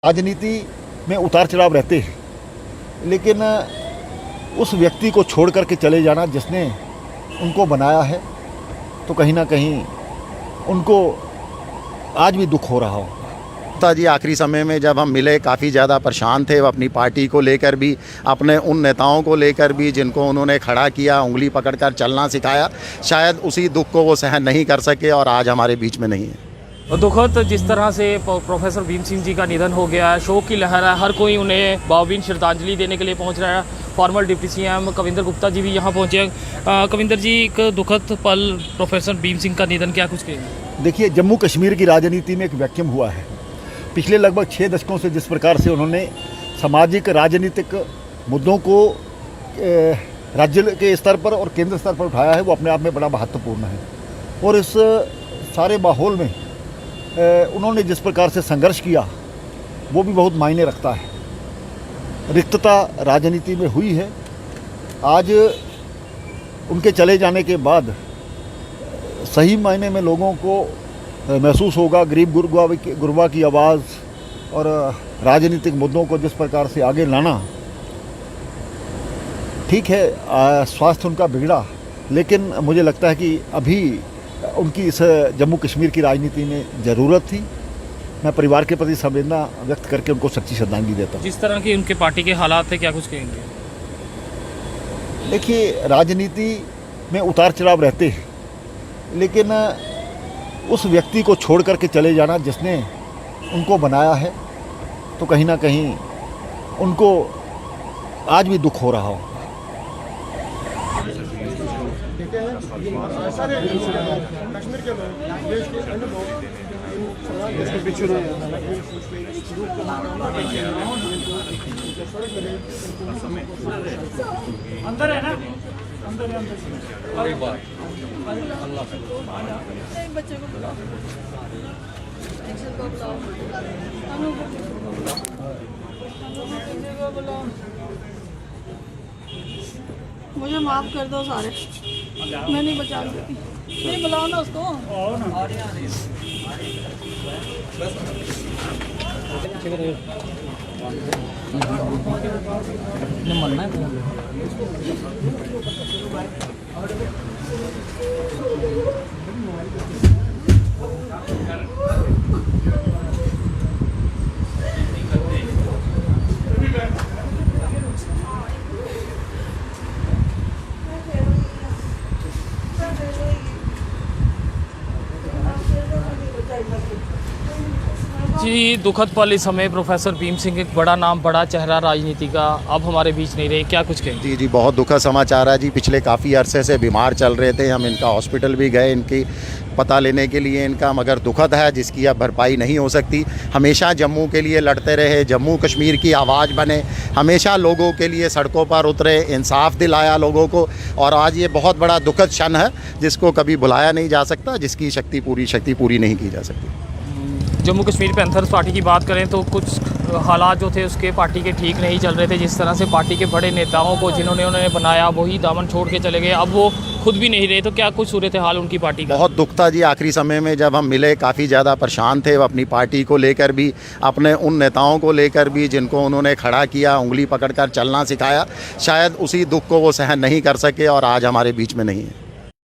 राजनीति में उतार चढ़ाव रहते हैं, लेकिन उस व्यक्ति को छोड़ करके चले जाना जिसने उनको बनाया है, तो कहीं ना कहीं उनको आज भी दुख हो रहा हो। जी आखिरी समय में जब हम मिले काफ़ी ज़्यादा परेशान थे, वो अपनी पार्टी को लेकर भी, अपने उन नेताओं को लेकर भी जिनको उन्होंने खड़ा किया, उंगली पकड़कर चलना सिखाया, शायद उसी दुख को वो सहन नहीं कर सके और आज हमारे बीच में नहीं है। दुखद जिस तरह से प्रोफेसर भीम सिंह जी का निधन हो गया है, शोक की लहर है, हर कोई उन्हें भावभीनी श्रद्धांजलि देने के लिए पहुंच रहा है। Former deputy CM Kavinder Gupta ji भी यहां पहुंचे हैं। कविंदर जी, एक दुखद पल प्रोफेसर भीम सिंह का निधन, क्या कुछ कहेंगे? देखिए, जम्मू कश्मीर की राजनीति में एक वैक्यूम हुआ है। पिछले लगभग 6 दशकों से जिस प्रकार से उन्होंने सामाजिक राजनीतिक मुद्दों को राज्य के स्तर पर और केंद्र स्तर पर उठाया है, वो अपने आप में बड़ा महत्वपूर्ण है। और इस सारे माहौल में उन्होंने जिस प्रकार से संघर्ष किया, वो भी बहुत मायने रखता है। रिक्तता राजनीति में हुई है। आज उनके चले जाने के बाद सही मायने में लोगों को महसूस होगा गरीब गुरबा की आवाज़ और राजनीतिक मुद्दों को जिस प्रकार से आगे लाना। ठीक है, स्वास्थ्य उनका बिगड़ा, लेकिन मुझे लगता है कि अभी उनकी इस जम्मू कश्मीर की राजनीति में ज़रूरत थी। मैं परिवार के प्रति संवेदना व्यक्त करके उनको सच्ची श्रद्धांजलि देता हूँ। जिस तरह की उनके पार्टी के हालात थे, क्या कुछ कहेंगे? देखिए, राजनीति में उतार चढ़ाव रहते हैं, लेकिन उस व्यक्ति को छोड़ करके चले जाना जिसने उनको बनाया है, तो कहीं ना कहीं उनको आज भी दुख हो रहा हो। अंदर है ना, अंदर है, बच्चे को बुलाओ, को बुलाओ, बुलाओ। मुझे माफ कर दो सारे, मैं नहीं बचा सकती। नहीं बुलाओ ना उसको। जी, दुखद पल इस समय प्रोफेसर भीम सिंह, एक बड़ा नाम, बड़ा चेहरा राजनीति का, अब हमारे बीच नहीं रहे, क्या कुछ कहेंगे? जी, बहुत दुखद समाचार है जी। पिछले काफ़ी अरसे से बीमार चल रहे थे, हम इनका हॉस्पिटल भी गए इनकी पता लेने के लिए इनका, मगर दुखद है जिसकी अब भरपाई नहीं हो सकती। हमेशा जम्मू के लिए लड़ते रहे, जम्मू कश्मीर की आवाज़ बने, हमेशा लोगों के लिए सड़कों पर उतरे, इंसाफ दिलाया लोगों को, और आज ये बहुत बड़ा दुखद क्षण है जिसको कभी भुलाया नहीं जा सकता, जिसकी शक्ति पूरी नहीं की जा सकती। जम्मू कश्मीर पैंथर्स पार्टी की बात करें तो कुछ हालात जो थे उसके पार्टी के ठीक नहीं चल रहे थे। जिस तरह से पार्टी के बड़े नेताओं को जिन्होंने उन्होंने बनाया, वही दामन छोड़ के चले गए, अब वो खुद भी नहीं रहे, तो क्या कुछ सूरत हाल उनकी पार्टी का? बहुत दुख था जी आखिरी समय में जब हम मिले, काफ़ी ज़्यादा परेशान थे, वो अपनी पार्टी को लेकर भी, अपने उन नेताओं को लेकर भी जिनको उन्होंने खड़ा किया, उंगली पकड़कर चलना सिखाया, शायद उसी दुख को वो सहन नहीं कर सके और आज हमारे बीच में नहीं है।